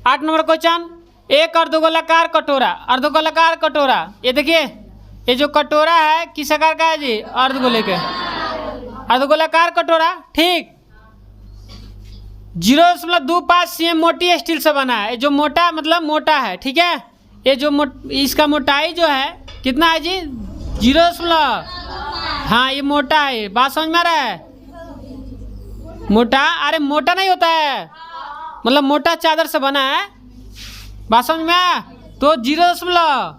8 number question, एक अर्धगोलाकार कटोरा, अर्धगोलाकार कटोरा, ये देखिए ये जो कटोरा है किस आकार का है जी? अर्धगोले के, अर्धगोलाकार कटोरा, ठीक। 0.25 cm मोटी स्टील से बना है। जो मोटा मतलब मोटा है, ठीक है। ये जो इसका मोटाई जो है कितना है जी? 0, हाँ ये मोटा है। बात समझ में आ रहा है? मोटा, अरे मोटा नहीं होता है, मतलब मोटा चादर से बना है। बात समझ में आया? तो 0,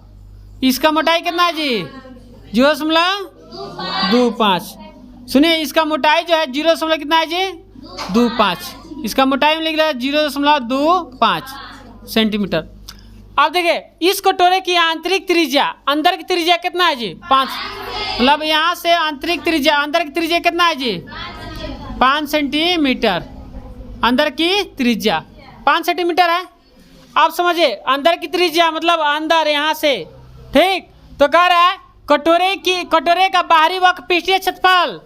इसका मोटाई कितना है जी? 0.25। सुनिए इसका मोटाई जो है 0, कितना है जी? 25। इसका मोटाई में लिख रहा है 0.25 सेंटीमीटर। अब देखिए इस कटोरे की आंतरिक त्रिज्या, अंदर की त्रिज्या कितना है जी? 5। मतलब यहाँ से आंतरिक त्रिज्या, अंदर की त्रिज्या कितना है जी? 5 सेंटीमीटर। अंदर की त्रिज्या 5 सेंटीमीटर है। आप समझिए अंदर की त्रिज्या मतलब अंदर यहाँ से, ठीक। तो कह रहा है कटोरे का बाहरी वक्र पृष्ठीय क्षेत्रफल,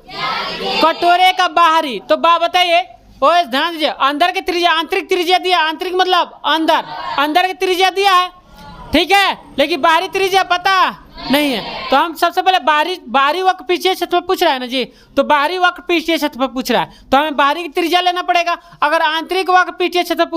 कटोरे का बाहरी, तो बताइए ओए ध्यान दीजिए, अंदर की त्रिज्या, आंतरिक त्रिज्या दिया, आंतरिक मतलब अंदर, अंदर की त्रिज्या दिया है, ठीक है, लेकिन बाहरी त्रिज्या पता नहीं है। तो हम सबसे पहले बाहरी वक्र पृष्ठीय क्षेत्रफल पूछ रहा है ना जी, तो बाहरी वक्र पृष्ठीय क्षेत्रफल पूछ रहा है तो हमें बाहरी की त्रिज्या लेना पड़ेगा। अगर आंतरिक वक्र पृष्ठीय क्षेत्रफल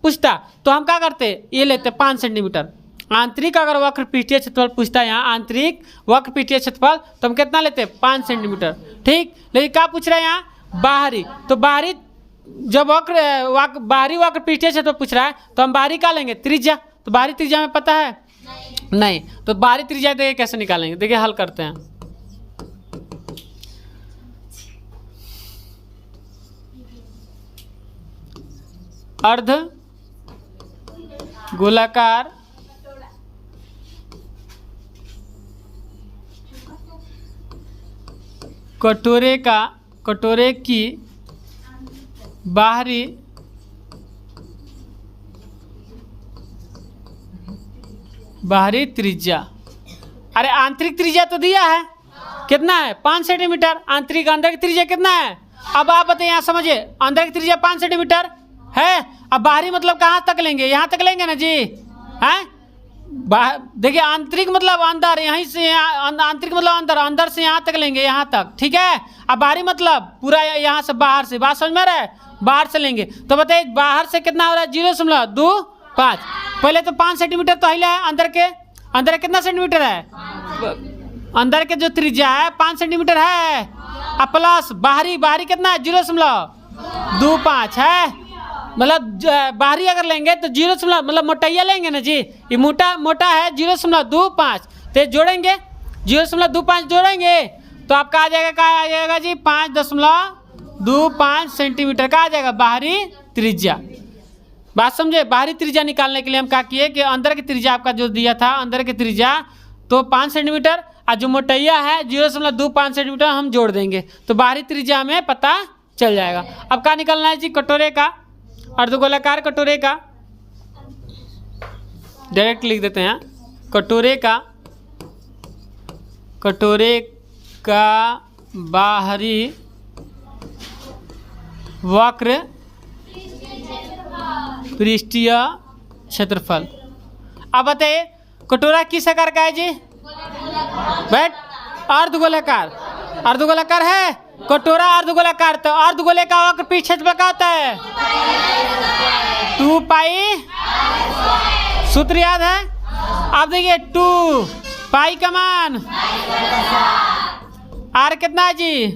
पूछता तो हम क्या करते? ये लेते 5 सेंटीमीटर। आंतरिक अगर वक्र पृष्ठीय क्षेत्रफल पूछता है यहाँ, आंतरिक वक्र पृष्ठीय क्षेत्रफल, तो हम कितना लेते? 5 सेंटीमीटर, ठीक। लेकिन क्या पूछ रहा है यहाँ? बाहरी। तो बाहरी जब बाहरी वक्र पृष्ठीय क्षेत्रफल पूछ रहा है तो हम बाहरी का लेंगे? त्रिज्या। तो बाहरी त्रिज्या में पता है? नहीं। तो बाहरी त्रिज्या देखिए कैसे निकालेंगे, देखिए हल करते हैं। अर्ध गोलाकार कटोरे की बाहरी त्रिज्या, अरे आंतरिक त्रिज्या तो दिया है, कितना है? 5 सेंटीमीटर। आंतरिक, अंदर की त्रिज्या कितना है? अब आप बताइए, यहाँ समझिए, अंदर की त्रिज्या 5 सेंटीमीटर है। अब बाहरी मतलब कहाँ तक लेंगे? यहाँ तक लेंगे ना जी, हैं? देखिए आंतरिक मतलब अंदर, यहीं से यहाँ, आंतरिक मतलब अंदर, अंदर से यहाँ तक लेंगे, यहाँ तक, ठीक है। अब बाहरी मतलब पूरा यहाँ से बाहर से। बात समझ में आ रहा है? बाहर से लेंगे तो बताइए बाहर से कितना हो रहा है? 0.25। पहले तो 5 सेंटीमीटर तो हिला है। अंदर कितना सेंटीमीटर है? अंदर के जो त्रिज्या है 5 सेंटीमीटर है। अब प्लस बाहरी कितना है? 0.25 है। मतलब बाहरी अगर लेंगे तो 0, मतलब मोटाइया लेंगे ना जी, ये मोटा है 0.25। तो जोड़ेंगे 0.25 जोड़ेंगे तो आपका आ जाएगा जी 5.25 सेंटीमीटर का आ जाएगा बाहरी त्रिज्या। बात समझे? बाहरी त्रिज्या निकालने के लिए हम क्या किए कि अंदर की त्रिज्या आपका जो दिया था, अंदर की त्रिज्या तो 5 सेंटीमीटर, और जो मोटाइया है 0.25 सेंटीमीटर हम जोड़ देंगे तो बाहरी त्रिज्या हमें पता चल जाएगा। अब क्या निकालना है जी? कटोरे का, अर्धगोलाकार कटोरे का, डायरेक्ट लिख देते हैं। कटोरे का बाहरी वक्र पृष्ठीय क्षेत्रफल। अब बताइए कटोरा किस आकार का है जी? बैठ, अर्धगोलाकार है कटोरा, अर्धगोलाकार। तो अर्धगोले का वक्र पृष्ठीय क्षेत्रफल क्या होता है? 2 पाई, सूत्र याद है? अब देखिए 2 पाई का मान आर कितना है जी?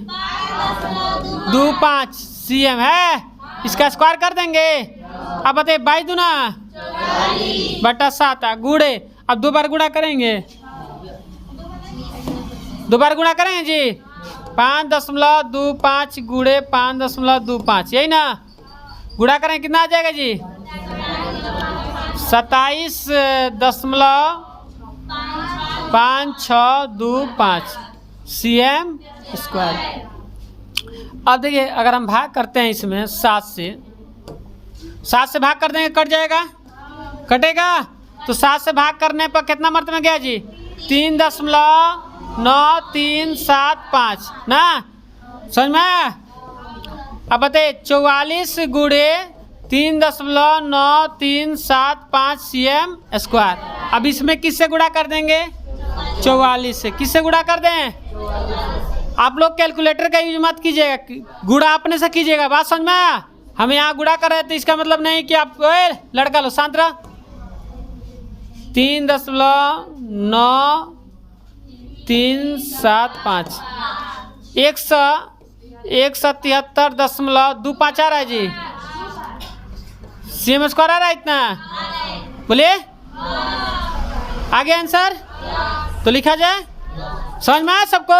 2.5 cm है। इसका स्क्वायर कर देंगे। अब बताइए 22 दूना बटा 7 गुणे। अब 2 बार गुणा करेंगे, 2 बार गुणा करेंगे जी। 5.25 गुणे 5.25, यही ना? गुणा करें कितना आ जाएगा जी? 27.5625 cm स्क्वायर। अब देखिए अगर हम भाग करते हैं इसमें 7 से भाग कर देंगे, कट जाएगा, कटेगा। तो 7 से भाग करने पर कितना मर्तबा में गया जी? 3.9375 ना, समझ में? अब बताइए 44 गुणे 3.9375 cm²। अब इसमें किससे गुणा कर देंगे? 44 से। किससे गुणा कर दें? आप लोग कैलकुलेटर का यूज मत कीजिएगा, गुणा अपने से कीजिएगा। बात समझ में आया? हम यहाँ गुणा कर रहे हैं तो इसका मतलब नहीं कि आप लड़का लो शांत रह। 3.9375 173.25 आ रहा है जी। cm² आ रहा है इतना, बोलिए आगे आंसर तो लिखा जाए। समझ में आया सबको?